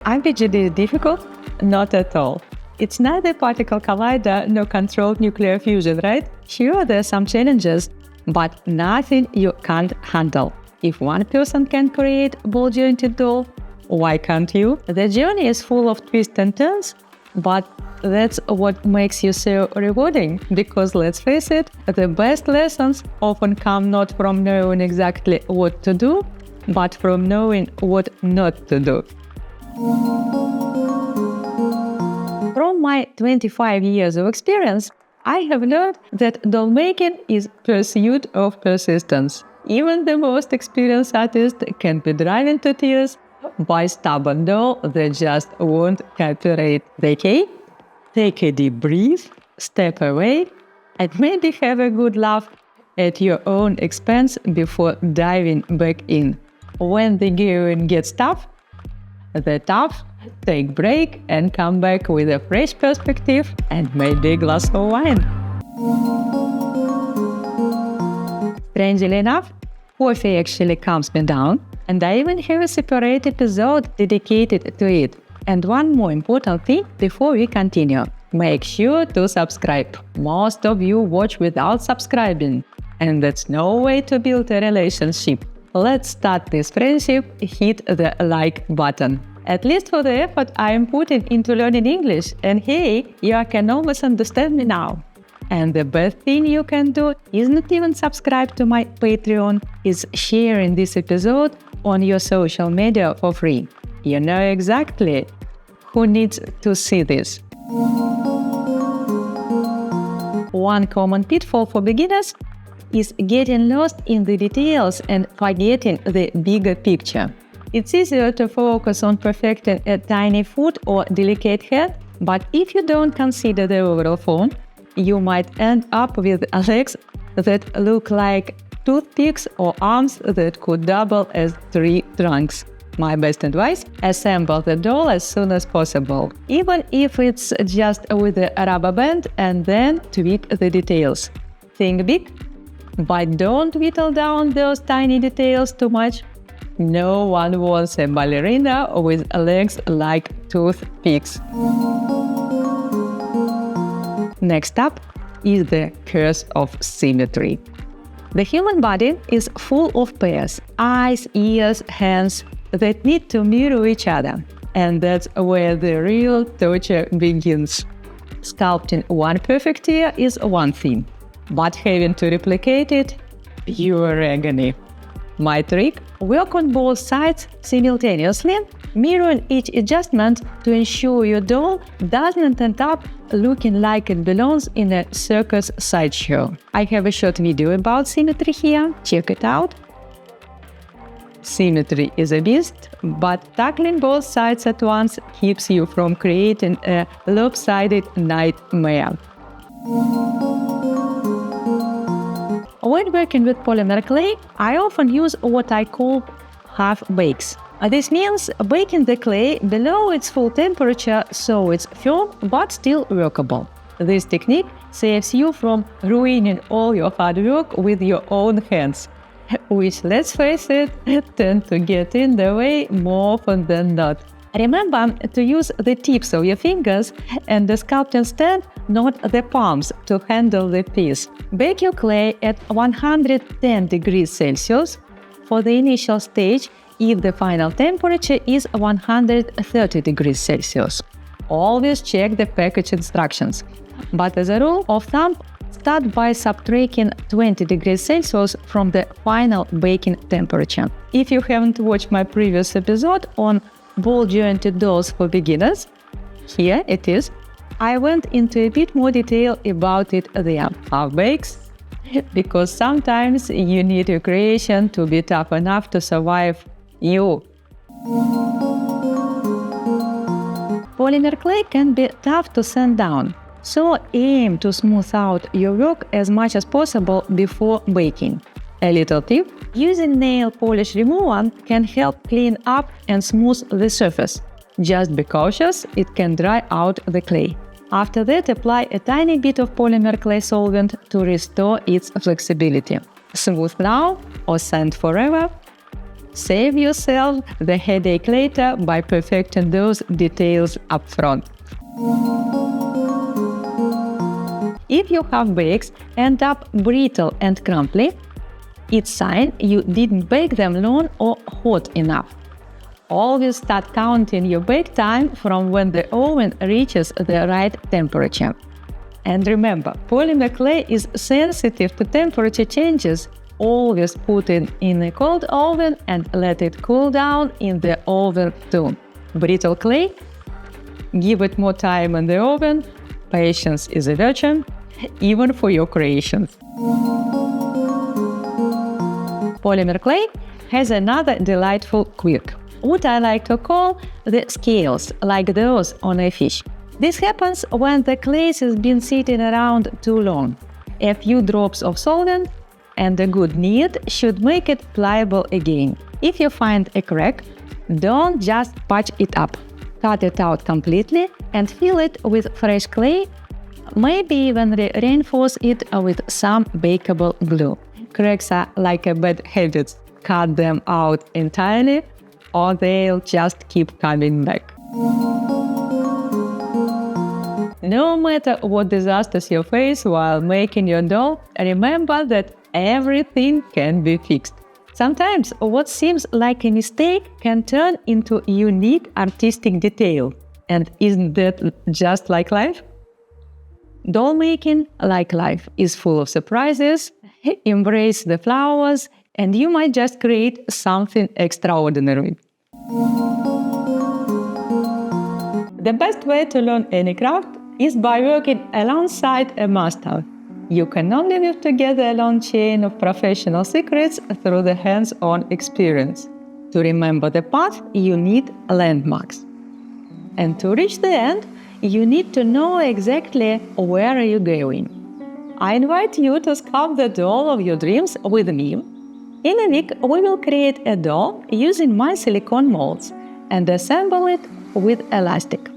Are BJD difficult? Not at all. It's neither particle collider nor controlled nuclear fusion, right? Sure, there are some challenges, but nothing you can't handle. If one person can create a ball-jointed doll, why can't you? The journey is full of twists and turns, but that's what makes you so rewarding, because let's face it, the best lessons often come not from knowing exactly what to do, but from knowing what not to do. From my 25 years of experience, I have learned that doll making is pursuit of persistence. Even the most experienced artist can be driven to tears by stubborn doll that just won't cooperate. Okay? Take a deep breath, step away, and maybe have a good laugh at your own expense before diving back in. When the going gets tough, take break and come back with a fresh perspective and maybe a glass of wine. Strangely enough, coffee actually calms me down, and I even have a separate episode dedicated to it. And one more important thing before we continue. Make sure to subscribe. Most of you watch without subscribing, and that's no way to build a relationship. Let's start this friendship. Hit the like button. At least for the effort I am putting into learning English, and hey, you can always understand me now. And the best thing you can do is not even subscribe to my Patreon, is sharing this episode on your social media for free. You know exactly who needs to see this. One common pitfall for beginners is getting lost in the details and forgetting the bigger picture. It's easier to focus on perfecting a tiny foot or delicate head, but if you don't consider the overall form, you might end up with legs that look like toothpicks or arms that could double as tree trunks. My best advice: assemble the doll as soon as possible, even if it's just with a rubber band, and then tweak the details. Think big, but don't whittle down those tiny details too much. No one wants a ballerina with legs like toothpicks. Next up is the curse of symmetry. The human body is full of pairs, eyes, ears, hands, that need to mirror each other. And that's where the real torture begins. Sculpting one perfect ear is one thing, but having to replicate it, pure agony. My trick: work on both sides simultaneously, mirroring each adjustment to ensure your doll doesn't end up looking like it belongs in a circus sideshow. I have a short video about symmetry here, check it out. Symmetry is a beast, but tackling both sides at once keeps you from creating a lopsided nightmare. When working with polymer clay, I often use what I call half-bakes. This means baking the clay below its full temperature so it's firm but still workable. This technique saves you from ruining all your hard work with your own hands, which, let's face it, tend to get in the way more often than not. Remember to use the tips of your fingers and the sculpting stand, not the palms, to handle the piece. Bake your clay at 110 degrees Celsius for the initial stage if the final temperature is 130 degrees Celsius. Always check the package instructions, but as a rule of thumb, start by subtracting 20 degrees Celsius from the final baking temperature. If you haven't watched my previous episode on ball-jointed dolls for beginners, here it is. I went into a bit more detail about it there. Half-bakes, because sometimes you need your creation to be tough enough to survive you. Polymer clay can be tough to sand down, so aim to smooth out your work as much as possible before baking. A little tip: using nail polish remover can help clean up and smooth the surface. Just be cautious, it can dry out the clay. After that, apply a tiny bit of polymer clay solvent to restore its flexibility. Smooth now or sand forever? Save yourself the headache later by perfecting those details up front. If your half-bakes end up brittle and crumbly, it's a sign you didn't bake them long or hot enough. Always start counting your bake time from when the oven reaches the right temperature. And remember, polymer clay is sensitive to temperature changes. Always put it in a cold oven and let it cool down in the oven too. Brittle clay, give it more time in the oven. Patience is a virtue, even for your creations. Polymer clay has another delightful quirk, what I like to call the scales, like those on a fish. This happens when the clay has been sitting around too long. A few drops of solvent and a good knead should make it pliable again. If you find a crack, don't just patch it up. Cut it out completely and fill it with fresh clay. Maybe even reinforce it with some bakeable glue. Cracks are like a bad habit. Cut them out entirely or they'll just keep coming back. No matter what disasters you face while making your doll, remember that everything can be fixed. Sometimes what seems like a mistake can turn into a unique artistic detail. And isn't that just like life? Doll making, like life, is full of surprises. Embrace the flowers, and you might just create something extraordinary. The best way to learn any craft is by working alongside a master. You can only weave together a long chain of professional secrets through the hands-on experience. To remember the path, you need landmarks. And to reach the end, you need to know exactly where you're going. I invite you to sculpt the doll of your dreams with me. In a week, we will create a doll using my silicone molds and assemble it with elastic.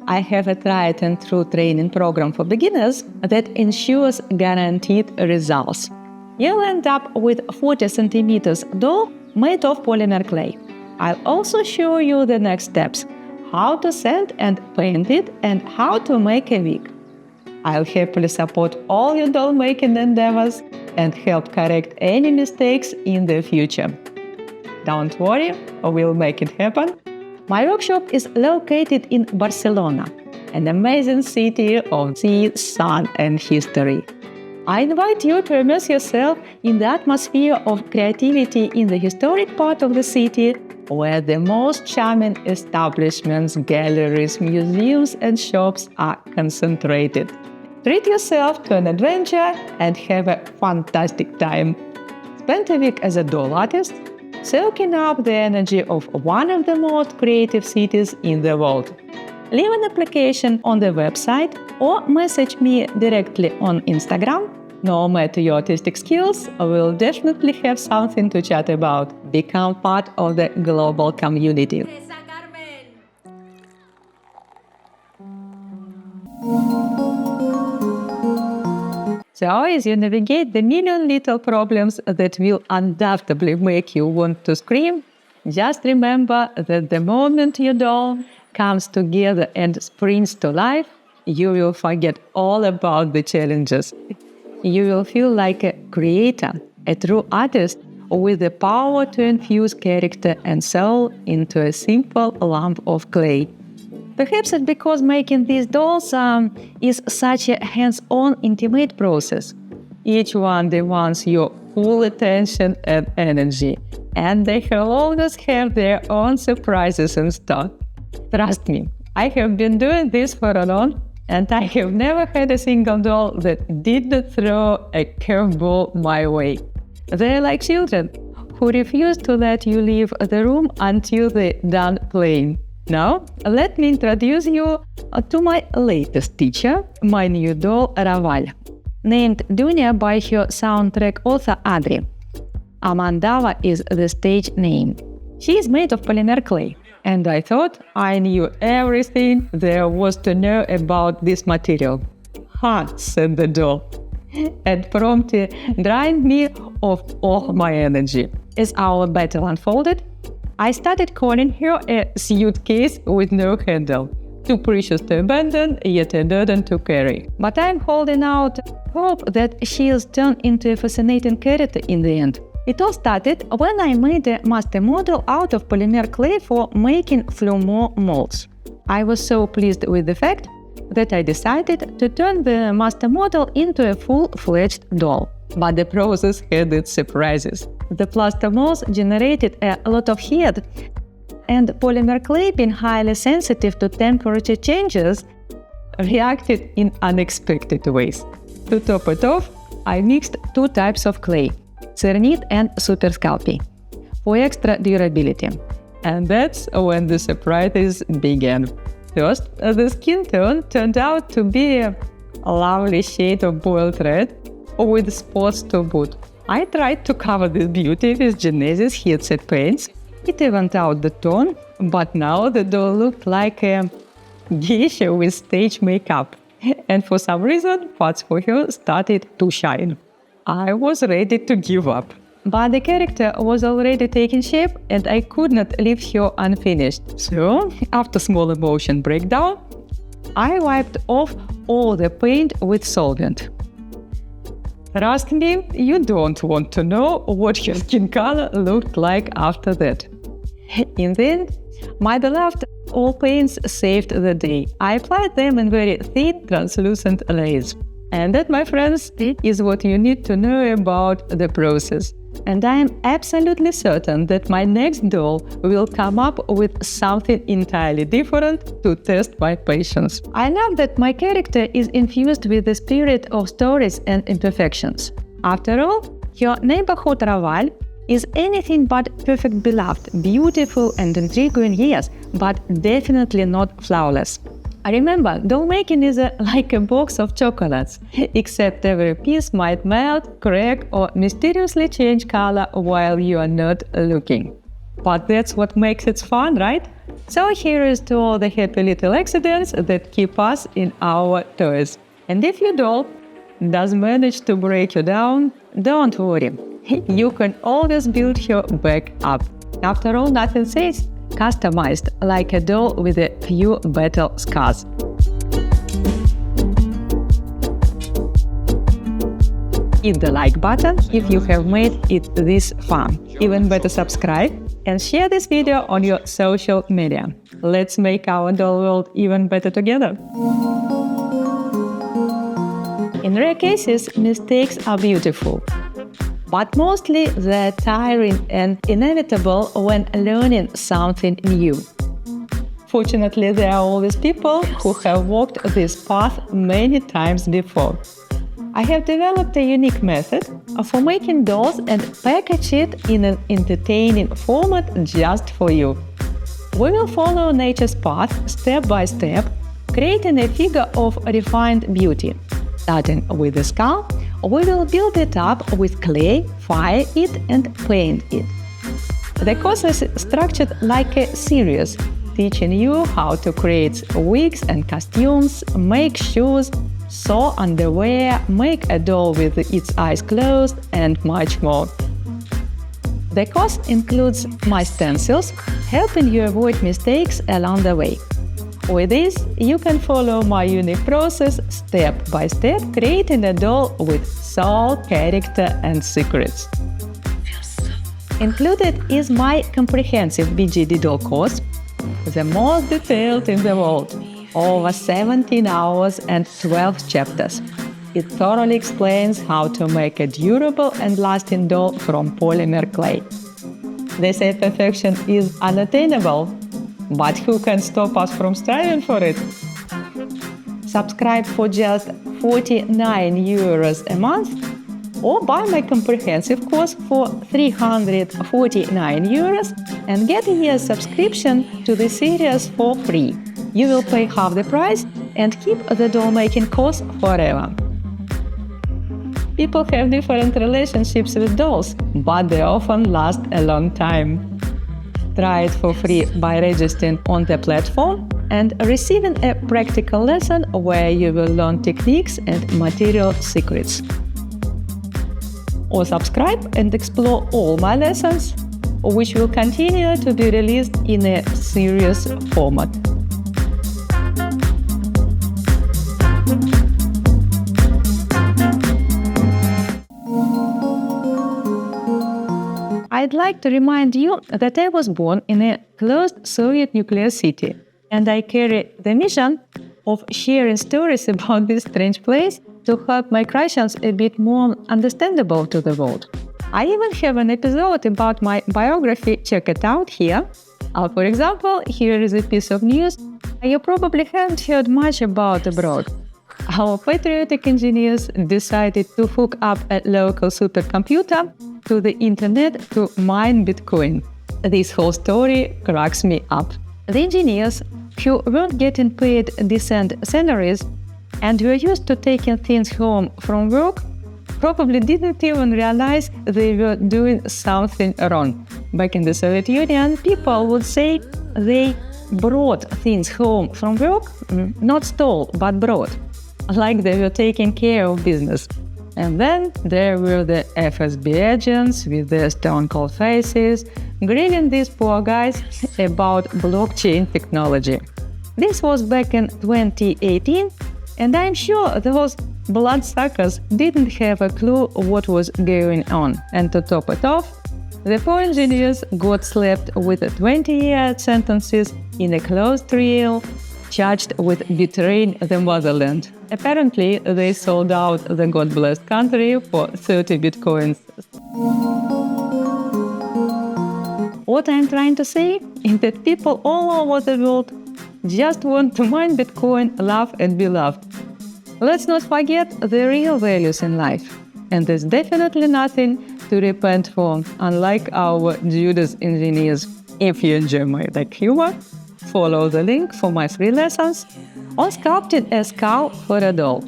I have a tried and true training program for beginners that ensures guaranteed results. You'll end up with 40 centimeters doll made of polymer clay. I'll also show you the next steps, how to sand and paint it, and how to make a wig. I'll happily support all your doll making endeavors and help correct any mistakes in the future. Don't worry, we'll make it happen. My workshop is located in Barcelona, an amazing city of sea, sun, and history. I invite you to immerse yourself in the atmosphere of creativity in the historic part of the city, where the most charming establishments, galleries, museums, and shops are concentrated. Treat yourself to an adventure and have a fantastic time. Spend a week as a doll artist, soaking up the energy of one of the most creative cities in the world. Leave an application on the website or message me directly on Instagram. No matter your artistic skills, we'll definitely have something to chat about. Become part of the global community. So, as you navigate the million little problems that will undoubtedly make you want to scream, just remember that the moment your doll comes together and springs to life, you will forget all about the challenges. You will feel like a creator, a true artist with the power to infuse character and soul into a simple lump of clay. Perhaps it's because making these dolls is such a hands-on, intimate process. Each one demands your full attention and energy, and they will always have their own surprises in store. Trust me, I have been doing this for a long, and I have never had a single doll that did not throw a curveball my way. They're like children who refuse to let you leave the room until they're done playing. Now, let me introduce you to my latest teacher, my new doll Raval, named Dunia by her soundtrack author Adri. Amandava is the stage name. She is made of polymer clay, and I thought I knew everything there was to know about this material. "Ha," said the doll, and promptly drained me of all my energy. As our battle unfolded, I started calling her a suitcase with no handle, too precious to abandon, yet a burden to carry. But I'm holding out hope that she'll turn into a fascinating character in the end. It all started when I made a master model out of polymer clay for making Flumo molds. I was so pleased with the fact that I decided to turn the master model into a full-fledged doll. But the process had its surprises. The plaster molds generated a lot of heat, and polymer clay, being highly sensitive to temperature changes, reacted in unexpected ways. To top it off, I mixed two types of clay, Cernit and Super Sculpey, for extra durability. And that's when the surprises began. First, the skin tone turned out to be a lovely shade of boiled red, with spots to boot. I tried to cover this beauty with Genesis heat-set paints. It evened out the tone, but now the doll looked like a geisha with stage makeup. And for some reason, parts for her started to shine. I was ready to give up. But the character was already taking shape and I could not leave her unfinished. So, after small emotion breakdown, I wiped off all the paint with solvent. Trust me, you don't want to know what her skin color looked like after that. In the end, my beloved oil paints saved the day. I applied them in very thin, translucent layers. And that, my friends, is what you need to know about the process. And I am absolutely certain that my next doll will come up with something entirely different to test my patience. I love that my character is infused with the spirit of stories and imperfections. After all, her neighborhood Raval is anything but perfect beloved, beautiful and intriguing, yes, but definitely not flawless. Remember, doll making is like a box of chocolates, except every piece might melt, crack or mysteriously change color while you are not looking. But that's what makes it fun, right? So here's to all the happy little accidents that keep us in our toys. And if your doll does manage to break you down, don't worry. You can always build her back up. After all, nothing says customized like a doll with a few battle scars. Hit the like button if you have made it this far. Even better, subscribe and share this video on your social media. Let's make our doll world even better together. In rare cases, mistakes are beautiful. But mostly they're tiring and inevitable when learning something new. Fortunately, there are always people who have walked this path many times before. I have developed a unique method for making dolls and package it in an entertaining format just for you. We will follow nature's path step by step, creating a figure of refined beauty. Starting with the skull, we will build it up with clay, fire it and paint it. The course is structured like a series, teaching you how to create wigs and costumes, make shoes, sew underwear, make a doll with its eyes closed, and much more. The course includes my stencils, helping you avoid mistakes along the way. With this, you can follow my unique process step by step, creating a doll with soul, character and secrets. Included is my comprehensive BJD doll course, the most detailed in the world, over 17 hours and 12 chapters. It thoroughly explains how to make a durable and lasting doll from polymer clay. They say perfection is unattainable, but who can stop us from striving for it? Subscribe for just €49 a month or buy my comprehensive course for €349 and get a year's subscription to the series for free. You will pay half the price and keep the doll making course forever. People have different relationships with dolls, but they often last a long time. Try it for free by registering on the platform and receiving a practical lesson where you will learn techniques and material secrets. or subscribe and explore all my lessons, which will continue to be released in a serious format. I'd like to remind you that I was born in a closed Soviet nuclear city, and I carry the mission of sharing stories about this strange place to help my Russians a bit more understandable to the world. I even have an episode about my biography, check it out here. For example, here is a piece of news you probably haven't heard much about abroad. Our patriotic engineers decided to hook up a local supercomputer to the internet to mine Bitcoin. This whole story cracks me up. The engineers, who weren't getting paid decent salaries and were used to taking things home from work, probably didn't even realize they were doing something wrong. Back in the Soviet Union, people would say they brought things home from work, not stole, but brought, like they were taking care of business. And then there were the FSB agents with their stone-cold faces, grilling these poor guys about blockchain technology. This was back in 2018, and I'm sure those bloodsuckers didn't have a clue what was going on. And to top it off, the poor engineers got slapped with 20-year sentences in a closed trial, charged with betraying the motherland. Apparently, they sold out the God-blessed country for 30 bitcoins. What I'm trying to say is that people all over the world just want to mine Bitcoin, laugh and be loved. Let's not forget the real values in life. And there's definitely nothing to repent for, unlike our Judas engineers. If you enjoy my dark humor, follow the link for my free lessons on sculpting a skull for a doll.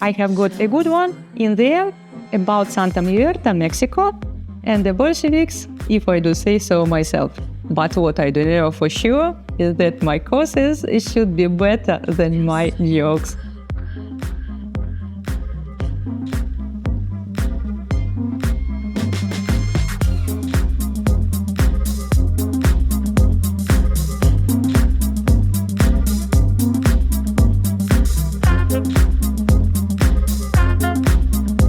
I have got a good one in there about Santa Muerta, Mexico, and the Bolsheviks, if I do say so myself. But what I do know for sure is that my courses should be better than my jokes.